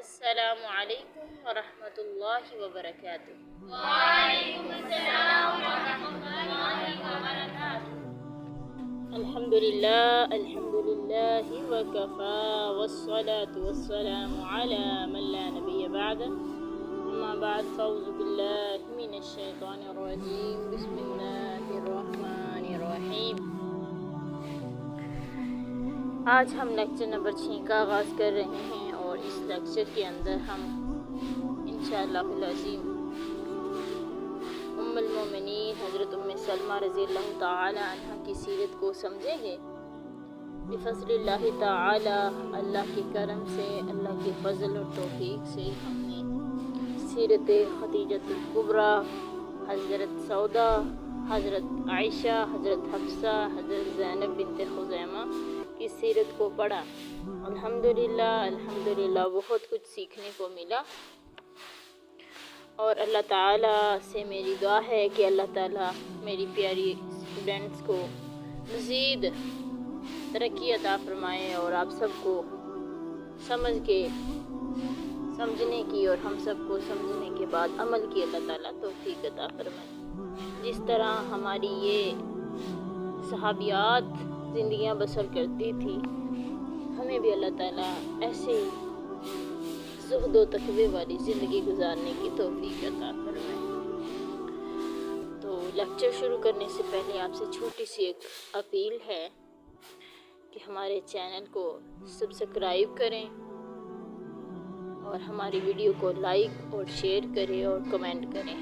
अस्सलामु अलैकुम वरहमतुल्लाहि वबरकातुह। वालेकुम अस्सलाम वरहमतुल्लाहि वबरकातुह। अल्हम्दुलिल्लाहि वकफ़ा वस्सलातु वस्सलामु अला मन ला नबिय्य बअद। अम्मा बाद फ़अऊज़ु बिल्लाहि मिनश शैतानिर रजीम। बिस्मिल्लाहिर रहमानिर रहीम। आज हम लेक्चर नंबर 6 का आगाज़ कर रहे हैं और इस लेक्चर के अंदर हम इंशाअल्लाहुल अज़ीम उम्मुल मोमिनीन हज़रत उम्मे सलमा रज़ियल्लाहु ताला अन्हा की सीरत को समझेंगे। बिफ़ज़्लिल्लाहि ताला, अल्लाह के करम से, अल्लाह के फ़ज़ल और तौफ़ीक़ से हमने सीरत खदीजतुल कुबरा, हज़रत सौदा, हज़रत आयशा, हज़रत हफ्सा, हज़रत ज़ैनब बिन्ते खुज़ैमा की सीरत को पढ़ा। अल्हम्दुलिल्लाह बहुत कुछ सीखने को मिला और अल्लाह ताला से मेरी दुआ है कि अल्लाह ताला मेरी प्यारी स्टूडेंट्स को मज़ीद तरक्की अता फरमाए और आप सबको समझने की और हम सबको समझने के बाद अमल की अल्लाह ताला तौफ़ीक़ अता फरमाए। जिस तरह हमारी ये सहाबियात ज़िंदगियाँ बसर करती थी, हमें भी अल्लाह ताला ऐसे ही ज़ुहद व तक़वे वाली ज़िंदगी गुजारने की तौफ़ीक़ अता फरमाए। तो लेक्चर शुरू करने से पहले आपसे छोटी सी एक अपील है कि हमारे चैनल को सब्सक्राइब करें और हमारी वीडियो को लाइक और शेयर करें और कमेंट करें।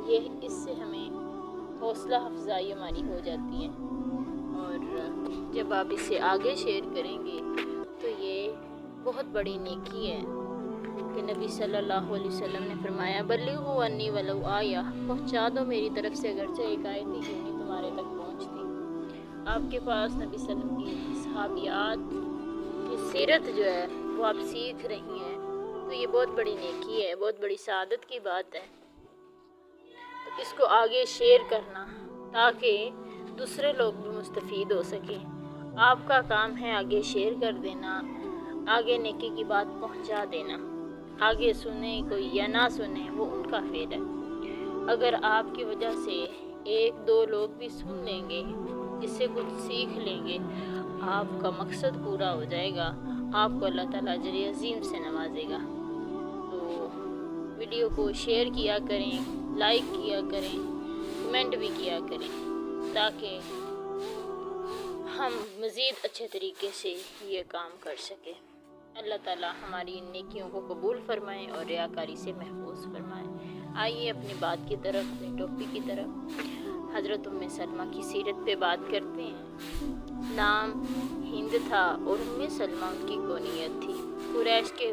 इससे हमें हौसला अफजाई हमारी हो जाती है और जब आप इसे आगे शेयर करेंगे तो ये बहुत बड़ी नेकी है कि नबी सल्लल्लाहु अलैहि वसल्लम ने फरमाया, बल्लिगू अन्नी वलौ आया, पहुँचा दो मेरी तरफ से अगरचे एक आयत ही क्यों नहीं तुम्हारे तक पहुँचती। आपके पास नबी सल्लम की सहाबियात की सीरत जो है वो आप सीख रही हैं, तो ये बहुत बड़ी नेकी है, बहुत बड़ी सआदत की बात है। तो इसको आगे शेयर करना ताकि दूसरे लोग भी मुस्तफ़ीद हो सकें। आपका काम है आगे शेयर कर देना, आगे नेकी की बात पहुंचा देना। आगे सुने कोई या ना सुने वो उनका फेर है। अगर आपकी वजह से एक दो लोग भी सुन लेंगे, इससे कुछ सीख लेंगे, आपका मकसद पूरा हो जाएगा, आपको अल्लाह ताला अजर अज़ीम से नवाजेगा। तो वीडियो को शेयर किया करें, लाइक किया करें, कमेंट भी किया करें ताकि हम मज़ीद अच्छे तरीके से ये काम कर सकें। अल्लाह ताला हमारी इन नेकियों को कबूल फरमाए और रियाकारी से महफूज फरमाए। आइए अपनी बात की तरफ, अपने टॉपिक की तरफ, हज़रत उम्मे सलमा की सीरत पे बात करते हैं। नाम हिंद था और उम्मे सलमा उनकी कुनियत थी। कुरैश के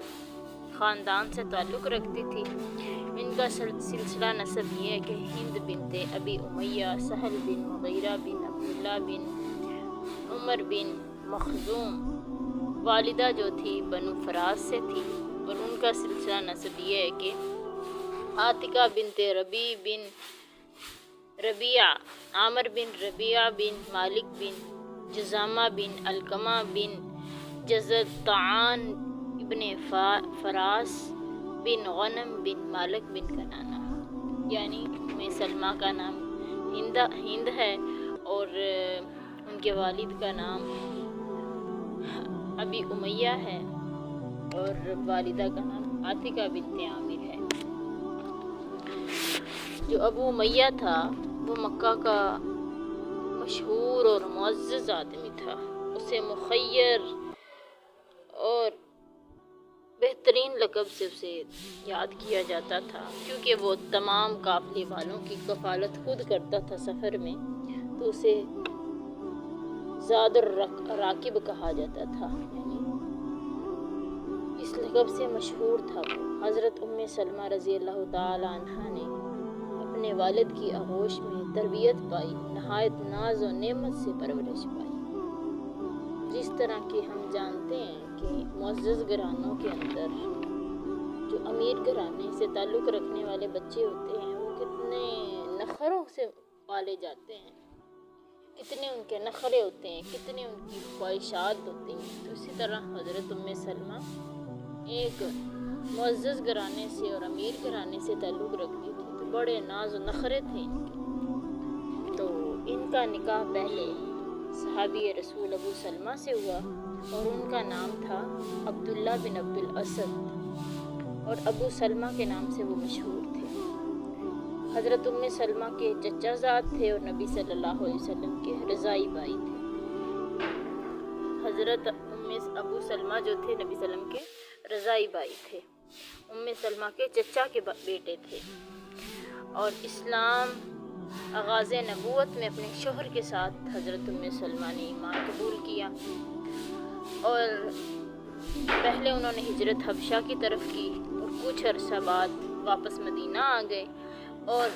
ख़ानदान से ताल्लुक़ रखती थी। इनका सिलसिला नसब ये है कि हिंद बिनते अबी उमैया, सहल बिन मुग़ीरा बिन अब्दुल्ला बिन उमर बिन मखज़ूम, वालिदा जो थी बनु फराज से थी और उनका सिलसिला नसब ये है कि आतिका बिनते रबी बिन रबिया, आमर बिन रबिया बिन मालिक बिन जज़ामा बिन अलकमा बिन जज़तान इब्ने फरास बिन गनम बिन मालिक बिन कनाना। यानी उम्मे सलमा का नाम हिंद है और उनके वालिद का नाम अबी उमैया है और वालिदा का नाम आतिका बिनते आमिर है। जो अबू उमैया था वो मक्का का मशहूर और मुअज़्ज़ज़ आदमी था। उसे मुखय्यर और बेहतरीन लक़ब से उसे याद किया जाता था क्योंकि वो तमाम काफ़िले वालों की कफ़ालत खुद करता था सफ़र में, तो उसे ज़ादुर राकिब कहा जाता था, यानी इस लक़ब से मशहूर था वो। हज़रत उम्मे सलमा रज़ियल्लाहु ताला अन्हा ने अपने वालिद की आगोश में तरबियत पाई, नहायत नाज और नेमत से परवरिश पाई। जिस तरह कि हम जानते हैं कि मुअज़्ज़ज़ घरानों के अंदर जो अमीर घराने से ताल्लुक़ रखने वाले बच्चे होते हैं वो कितने नखरों से पाले जाते हैं, कितने उनके नखरे होते हैं, कितनी उनकी ख्वाहिशात होती हैं। तो इसी तरह हज़रत उम्मे सलमा एक मुअज़्ज़ज़ घराने से और अमीर घराने से ताल्लुक़ रखती थी, तो बड़े नाज और नखरे थे इनके। तो इनका निकाह पहले सहाबी रसूल अबू सलमा से हुआ और उनका नाम था अब्दुल्ला बिन अब्दुल असद और अबू सलमा के नाम से वो मशहूर थे। हज़रत उम्मे सलमा के चचाज़ाद थे और नबी सल्लल्लाहु अलैहि वसल्लम के रज़ाई भाई थे। हज़रत उम्मे अबू सलमा जो थे नबी सल्लम के रज़ाई भाई थे, उम्मे सलमा के चचा के बेटे थे और इस्लाम आगाज़ नबूवत में अपने शोहर के साथ हज़रत उम्मे सलमा ने ईमान कबूल किया और पहले उन्होंने हिजरत हबशा की तरफ की और कुछ अरसा बाद वापस मदीना आ गए और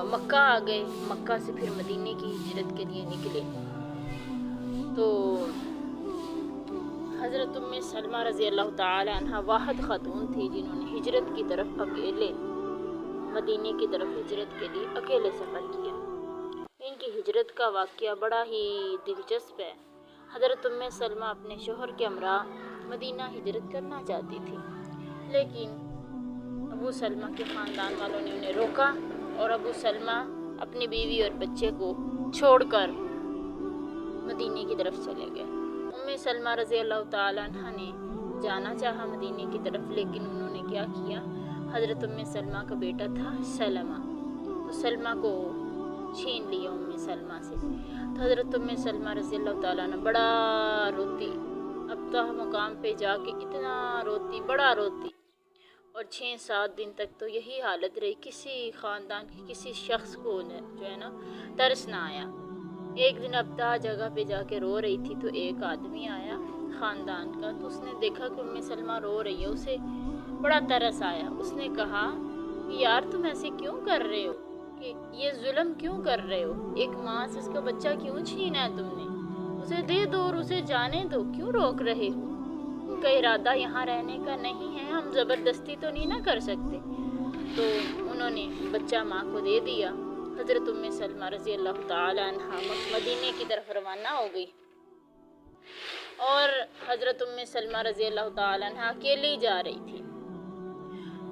मक्का आ गए। मक्का से फिर मदीने की हिजरत के लिए निकले। तो हज़रत उम्मे सलमा रज़ी अल्लाह ताला अन्हा वाहिद खातून थी जिन्होंने हिजरत की तरफ अकेले मदीने की तरफ हिजरत के लिए अकेले सफ़र किया। इनकी हिजरत का वाक़या बड़ा ही दिलचस्प है। हज़रत उम्मे सलमा अपने शोहर के हमरा मदीना हिजरत करना चाहती थी, लेकिन अबू सलमा के ख़ानदान वालों ने उन्हें रोका और अबू सलमा अपनी बीवी और बच्चे को छोड़कर मदीने की तरफ चले गए। उम्मे सलमा रज़ी अल्लाह ताला अन्हा ने जाना चाहा मदीने की तरफ, लेकिन उन्होंने क्या किया, हज़रत उम्मे सलमा का बेटा था सलमा, तो सलमा को छीन लिया उम्मे सलमा से। तो हज़रत उम्मे सलमा रज़ी अल्लाह ताला ने बड़ा रोती, अब्तह मुकाम पे जाके इतना रोती, बड़ा रोती और 6-7 दिन तक तो यही हालत रही। किसी ख़ानदान के किसी शख्स को जो है ना तरस ना आया। एक दिन अब्तह जगह पे जाके रो रही थी तो एक आदमी आया ख़ानदान का, तो उसने देखा कि उम्मे सलमा रो रही है, उसे बड़ा तरस आया। उसने कहा कि यार तुम ऐसे क्यों कर रहे हो, कि ये जुल्म क्यों कर रहे हो, एक माँ से उसका बच्चा क्यों छीना है तुमने, उसे दे दो और उसे जाने दो, क्यों रोक रहे हो, उनका इरादा यहाँ रहने का नहीं है, हम ज़बरदस्ती तो नहीं ना कर सकते। तो उन्होंने बच्चा माँ को दे दिया। हज़रत उम्मे सलमा रज़ी अल्लाह ताला अन्हा मदीने की तरफ रवाना हो गई और हज़रत उम्मे सलमा रज़ी अल्लाह ताला अन्हा अकेली जा रही थी।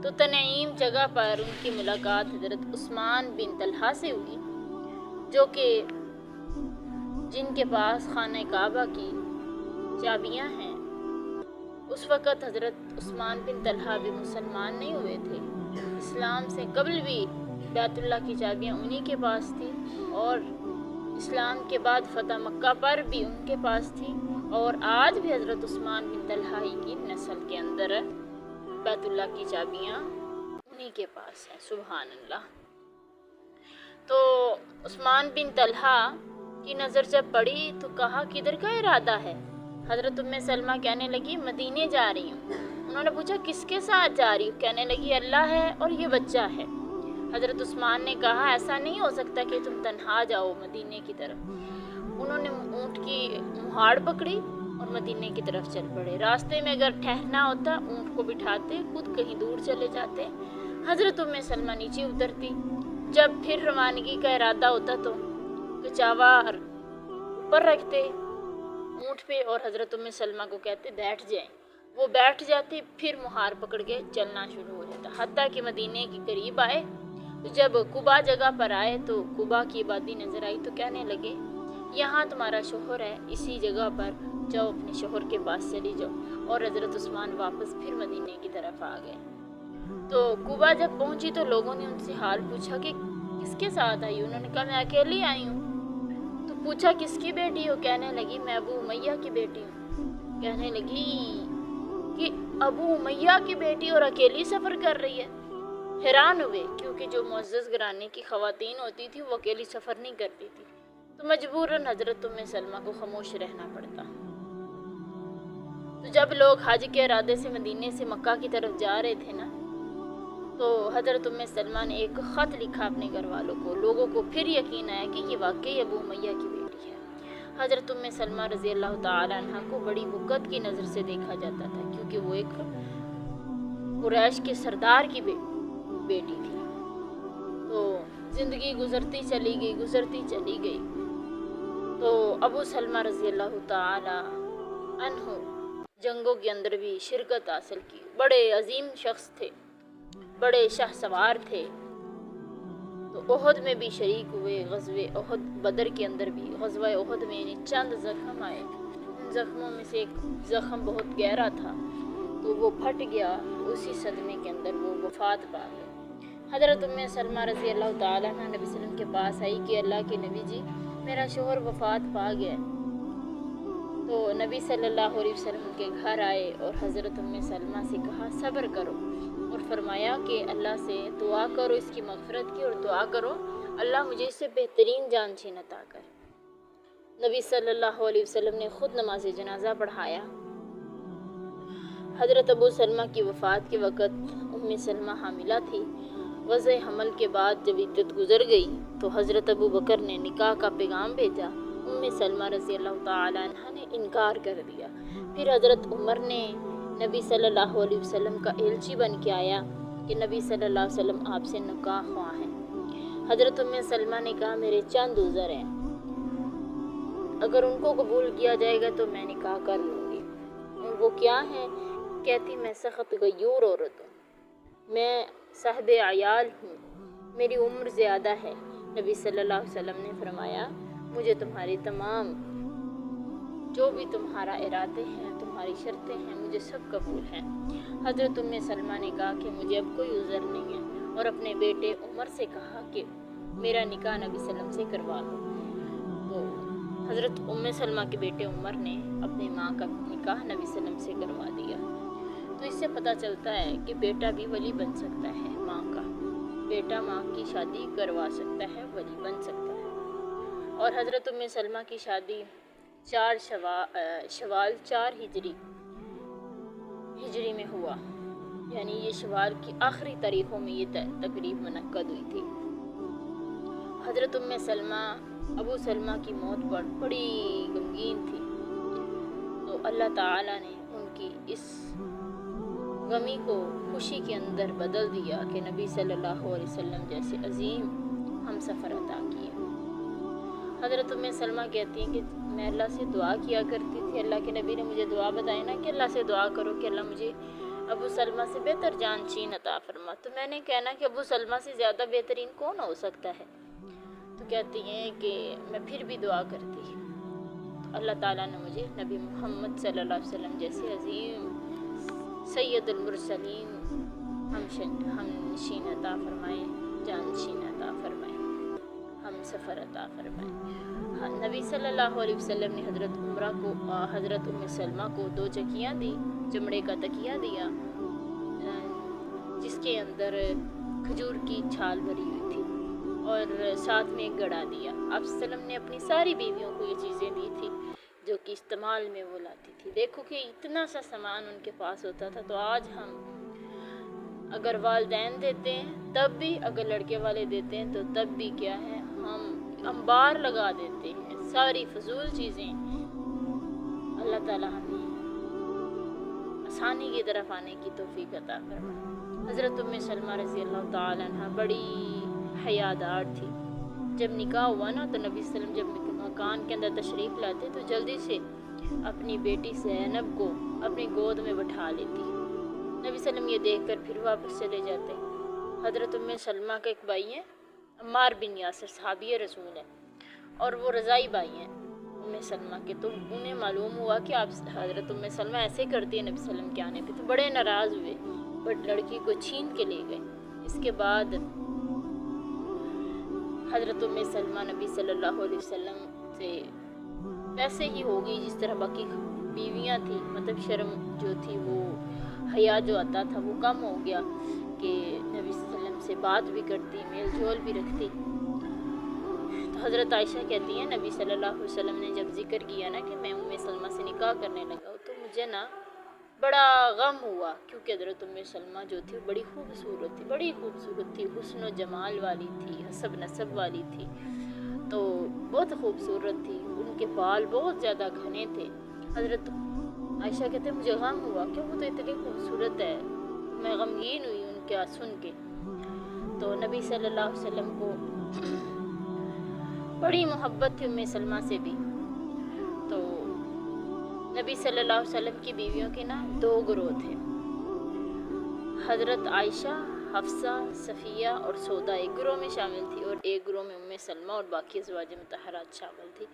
तो तनईम जगह पर उनकी मुलाकात हज़रत उस्मान बिन तलहा से हुई, जो कि जिनके पास खाने काबा की चाबियां हैं। उस वक़्त हज़रत उस्मान बिन तलहा भी मुसलमान नहीं हुए थे। इस्लाम से कबल भी बैतुल्लाह की चाबियां उन्हीं के पास थी और इस्लाम के बाद फ़तह मक्का पर भी उनके पास थी और आज भी हज़रत उस्मान बिन तलहा की नस्ल के अंदर बैतुल्लाह की चाबियां उन्हीं के पास हैं। सुभान अल्लाह। तो उस्मान बिन तलहा की नज़र जब पड़ी तो कहा किधर का इरादा है। हज़रत उम्मे सलमा कहने लगी मदीने जा रही हूँ। उन्होंने पूछा किसके साथ जा रही हूँ, कहने लगी अल्लाह है और ये बच्चा है। हज़रत उस्मान ने कहा ऐसा नहीं हो सकता कि तुम तन्हा जाओ मदीने की तरफ। उन्होंने ऊँट की मुहाड़ पकड़ी और मदीने की तरफ चल पड़े। रास्ते में अगर ठहरना होता ऊँट को बिठाते, खुद कहीं दूर चले जाते। हज़रत उम्मे सलमा नीचे उतरती। जब फिर रवानगी का इरादा होता तो कचावार ऊपर रखते ऊँट पे और हज़रत उम्मे सलमा को कहते बैठ जाएं। वो बैठ जाती, फिर मुहार पकड़ के चलना शुरू हो जाता। हत्ता कि मदीने के करीब आए तो जब कुबा जगह पर आए तो कुबा की आबादी नज़र आई तो कहने लगे यहाँ तुम्हारा शोहर है, इसी जगह पर जाओ, अपने शोहर के पास चली जाओ। और हज़रत उस्मान वापस फिर मदीने की तरफ आ गए। तो कुबा जब पहुँची तो लोगों ने उनसे हाल पूछा कि किसके साथ आई। उन्होंने कहा मैं अकेली आई हूँ। तो पूछा किसकी बेटी हो, कहने लगी मैं अबू उमैया की बेटी हूँ। कहने लगी कि अबू उमैया की बेटी और अकेली सफ़र कर रही है। हैरान हुए क्योंकि जो मुअज़्ज़ज़ घराने की ख़वातीन होती थी वो अकेली सफ़र नहीं करती थी, तो मजबूरन हज़रत उम्मे सलमा को खामोश रहना पड़ता। तो जब लोग हज के इरादे से मदीने से मक्का की तरफ जा रहे थे ना, तो हज़रत उम्मे सलमा ने एक ख़त लिखा अपने घर वालों को। लोगों को फिर यकीन आया कि ये वाकई अबू उमैया की बेटी है। हज़रत उम्मे सलमा रज़ी अल्लाह ताला अन्हा को बड़ी वक़्त की नज़र से देखा जाता था क्योंकि वो एक कुरैश के सरदार की बेटी थी। तो ज़िंदगी गुज़रती चली गई। तो अबू सलमा रज़ी अल्लाह ताला अन्हु जंगों के अंदर भी शिरकत हासिल की। बड़े अजीम शख्स थे, बड़े शाह सवार थे। तो ओहद में भी शरीक हुए, ग़ज़वे ओहद, बदर के अंदर भी ग़ज़वा ओहद में यानी चंद ज़ख्म आए। उन ज़ख्मों में से एक ज़ख्म बहुत गहरा था, तो वो फट गया। उसी सदमे के अंदर वो वफ़ात पा गए। हज़रत उम्मे सलमा रज़ी अल्लाह ताला अन्हा नबी सल्लम के पास आई कि अल्लाह के नबी जी, मेरा शोहर वफ़ात पा गया। तो नबी सल्लल्लाहु अलैहि वसल्लम के घर आए और हज़रत उम्मे सलमा से कहा सब्र करो, और फरमाया कि अल्लाह से दुआ करो इसकी मग़फ़िरत की, और दुआ करो अल्लाह मुझे इससे बेहतरीन जानशीन अता कर। नबी सल्लल्लाहु अलैहि वसल्लम ने ख़ुद नमाज जनाजा पढ़ाया। हज़रत अबू सलमा की वफ़ात के वक़्त उम्मे सलमा हामिला थी। वज़े हमल के बाद जब इद्दत गुज़र गई तो हज़रत अबू बकर ने निकाह का पैगाम भेजा। उम्मे सलमा रज़ी अल्लाह ताला अन्हा ने इनकार कर दिया। फिर हज़रत उमर ने नबी सल्लल्लाहु अलैहि वसल्लम का एलची बन के आया कि नबी सल्लल्लाहु अलैहि वसल्लम आपसे निकाह ख्वाह हैं। हज़रत उम्मे सलमा ने कहा मेरे चंद उज़र हैं, अगर उनको कबूल किया जाएगा तो मैं निकाह कर लूँगी। वो क्या है? कहती मैं सख्त गयूर औरत हूँ, मैं साहिब अयाल हूँ, मेरी उम्र ज़्यादा है। नबी सल्लल्लाहु अलैहि वसल्लम ने फरमाया मुझे तुम्हारी तमाम जो भी तुम्हारा इरादे हैं, तुम्हारी शर्तें हैं, मुझे सब कबूल हैं। हज़रत उम्मे सलमा ने कहा कि मुझे अब कोई उज़र नहीं है, और अपने बेटे उमर से कहा कि मेरा निकाह नबी सल्लम से करवा लो। तो हज़रत उम्मे सलमा के बेटे उमर ने अपनी माँ का निकाह नबी सल्लम से करवा दिया। तो इससे पता चलता है कि बेटा भी वली बन सकता है माँ का, बेटा माँ की शादी करवा सकता है, वली बन सकता है। और हज़रत उम्मे सलमा की शादी 4 शवाल 4 हिजरी में हुआ, यानी ये शवाल की आखिरी तारीखों में ये तकरीब मुनक्कद हुई थी। हज़रत उम्मे सलमा अबू सलमा की मौत पर बड़ी गमगीन थी, तो अल्लाह ताला ने उनकी इस गमी को खुशी के अंदर बदल दिया कि नबी सल्लल्लाहु अलैहि वसल्लम जैसे अजीम हम सफ़र अता किए। हज़रत उम्मे सलमा कहती हैं कि मैं अल्लाह से दुआ किया करती थी, अल्लाह के नबी ने मुझे दुआ बताई ना कि अल्लाह से दुआ करो कि अल्लाह मुझे अबू सलमा से बेहतर जानशीन अता फरमा। तो मैंने कहना कि अबू सलमा से ज़्यादा बेहतरीन कौन हो सकता है? तो कहती हैं कि मैं फिर भी दुआ करती, तो अल्लाह ताला ने मुझे नबी मोहम्मद सल्लल्लाहु अलैहि वसल्लम जैसे अजीम सैयदुल मुरसलीन हमनशीन अता फरमाए, जानशीन अता फरमाए, हम सफ़र अता फरमाए। हाँ, नबी सल्लल्लाहु अलैहि वसल्लम ने हज़रत उम्मे सलमा को 2 चकियाँ दी, चमड़े का तकिया दिया जिसके अंदर खजूर की छाल भरी हुई थी, और साथ में एक गड़ा दिया। आप सल्लम ने अपनी सारी बीवियों को ये चीज़ें दी थी जो कि इस्तेमाल में वो लाती थी। देखो कि इतना सा सामान उनके पास होता था। तो आज हम अगर वालिदैन देते हैं तब भी, अगर लड़के वाले देते हैं तो तब भी क्या है, हम अंबार लगा देते हैं सारी फजूल चीज़ें। अल्लाह ताला हमें आसानी की तरफ आने की तौफीक अता फरमाए। हज़रत उम्मे सलमा रज़ी अल्लाह ताला अन्हा बड़ी हयादार थी। जब निकाह हुआ ना तो नबी सल्लम जब मकान के अंदर तशरीफ़ लाते तो जल्दी से अपनी बेटी ज़ैनब को अपनी गोद में बैठा लेती। नबी सल्लम ये देखकर फिर वापस चले जाते। हज़रत उम्मे सलमा का एक भाई है अम्मार बिन यासिर, सहाबी रसूल है, और वो रज़ाई भाई हैं उम्मे सलमा के। तो उन्हें मालूम हुआ कि आप हज़रत उम्मे सलमा ऐसे करती है नबी सल्लम के आने पे, तो बड़े नाराज़ हुए, बट लड़की को छीन के ले गए। इसके बाद हज़रत उम्मे सलमा नबी सल्लल्लाहु अलैहि वसल्लम से वैसे ही हो गई जिस तरह बाकी बीवियां थी, मतलब शर्म जो थी, वो हया जो आता था वो कम हो गया कि नबी सल्लम से बात भी करती, मेल जोल भी रखती। तो हज़रत आयशा कहती हैं नबी सल्लल्लाहु अलैहि वसल्लम ने जब जिक्र किया ना कि मैं उम्मे सलमा से निकाह करने लगा, तो मुझे ना बड़ा गम हुआ, क्योंकि हज़रत उम्मे सलमा जो थी बड़ी खूबसूरत थी, बड़ी खूबसूरत थी, हुस्न व जमाल वाली थी, हसब नसब वाली थी, तो बहुत खूबसूरत थी। उनके बाल बहुत ज़्यादा घने थे। हज़रत आयशा कहते मुझे गम हुआ, क्यों वो तो इतनी खूबसूरत है, मैं गमगीन हुई उनके सुन के। तो नबी सल्लल्लाहु अलैहि वसल्लम को बड़ी मोहब्बत थी उम्मे सलमा से भी। तो नबी सल्लल्लाहु अलैहि वसल्लम की बीवियों के ना 2 ग्रोह थे। हज़रत आयशा, हफ्सा, सफ़िया और सौदा एक ग्रोह में शामिल थी और एक ग्रोह में उम्मे सलमा और बाकी अज़वाज मुतहरात शामिल थी।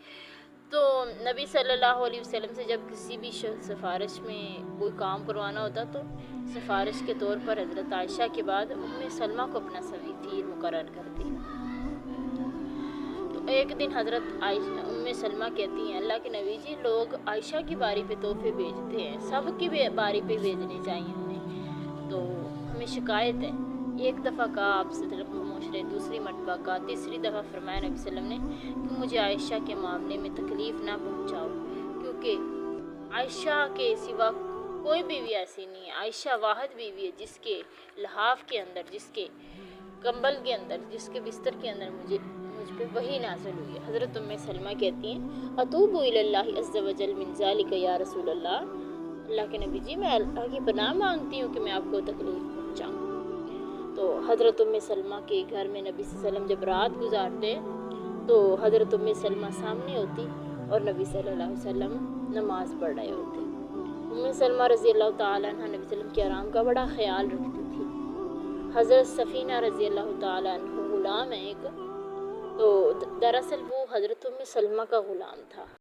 तो नबी सल्लल्लाहु अलैहि वसल्लम से जब किसी भी सिफारिश में कोई काम करवाना होता तो सिफारिश के तौर पर हज़रत आयशा के बाद उम्मे सलमा को अपना सफ़ीर मुकर्रर करती। तो एक दिन हज़रत आयशा उम्मे सलमा कहती हैं, अल्लाह के नबी जी, लोग आयशा की बारी पे तोहफे भेजते हैं, सब की बारी पे भेजने चाहिए उन्हें, तो हमें शिकायत है। एक दफ़ा कहा आपसे तरफ खामोश रहे, दूसरी मरतबा कहा, तीसरी दफ़ा फरमाया नबी सल्लम ने कि मुझे आयशा के मामले में तकलीफ़ ना पहुँचाओ, क्योंकि आयशा के सिवा कोई बीवी ऐसी नहीं है। आयशा वाहिद बीवी है जिसके लहाफ के अंदर, जिसके कंबल के अंदर, जिसके बिस्तर के अंदर मुझ पे वही नाज़िल हुई है। हज़रत उम्मे सलमा कहती हैं, अतूबु इलल्लाहि अज़्ज़ा व जल मिन ज़ालिका या रसूल अल्लाह, अल्लाह के नबी जी, मैं अल्लाह की पनाह मांगती हूँ कि मैं आपको तकलीफ़ पहुँचाऊँ। तो हज़रत उम्मे सलमा के घर में नबी सल्लल्लाहु अलैहि वसल्लम जब रात गुजारते तो हज़रत उम्मे सलमा सामने होती और नबी सल्लल्लाहु अलैहि वसल्लम नमाज़ पढ़ रहे होते। उम्मे सलमा रज़ी अल्लाह ताला अन्हा नबी सल्लम के आराम का बड़ा ख्याल रखती थी। हज़रत सफ़ीना रज़ी अल्लाह ताला अन्हा गुलाम है एक, तो दरअसल वो हज़रत उम्मे सलमा का ग़ुलाम था।